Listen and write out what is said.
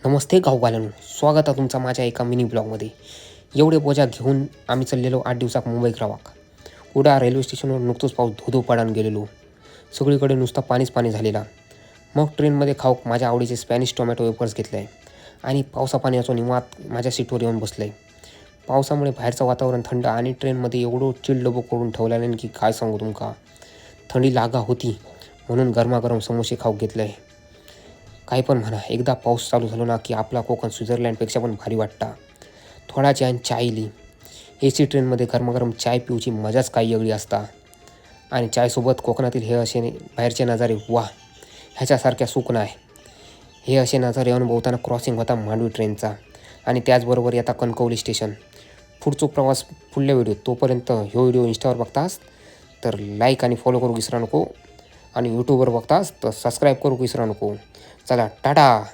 नमस्ते गाववाल्यांनो, स्वागत आहे तुमचा माझ्या एका मिनी ब्लॉगमध्ये. एवढे बोजा घेऊन आम्ही चाललेलो 8 दिवसात मुंबई ग्रावाक. कुडाळ रेल्वे स्टेशनवर नुकतंच पाऊस धो पडान गेलेलो. सगळीकडे नुसता पाणीच पाणी झालेला. मग ट्रेनमध्ये खाऊक माझ्या आवडीचे स्पॅनिश टोमॅटो वेफर्स घेतले आहे आणि पावसापाण्याचं निवांत माझ्या सीटवर येऊन बसलं आहे. पावसामुळे बाहेरचं वातावरण थंड आणि ट्रेनमध्ये एवढं चिल्ड डबं करून ठेवल्याने की काय सांगू तुमका. थंडी लागा होती म्हणून गरमागरम समोसे खाऊक घेतले आहे. काही पण म्हणा, एकदा पाऊस चालू झालो ना की आपला कोकण स्वित्झर्लंडपेक्षा पण भारी वाटता. थोडा चहा चाय इली. AC ट्रेनमध्ये गरमागरम चाय पिऊची मजाच काही वेगळी असता. आणि चायसोबत कोकणातील हे असे बाहेरचे नजारे वाह, ह्याच्यासारख्या सुख नाही. हे असे नजारे अनुभवताना क्रॉसिंग होता मांडवी ट्रेनचा आणि त्याचबरोबर येता कणकवली स्टेशन. पुढचा प्रवास पुढल्या व्हिडिओ. तोपर्यंत ह्यो व्हिडिओ इंस्टावर बघतास तर लाईक आणि फॉलो करू विसरा नको आणि यूट्यूबवर बघतास तर सबस्क्राईब करू विसरा नको. चला टाटा.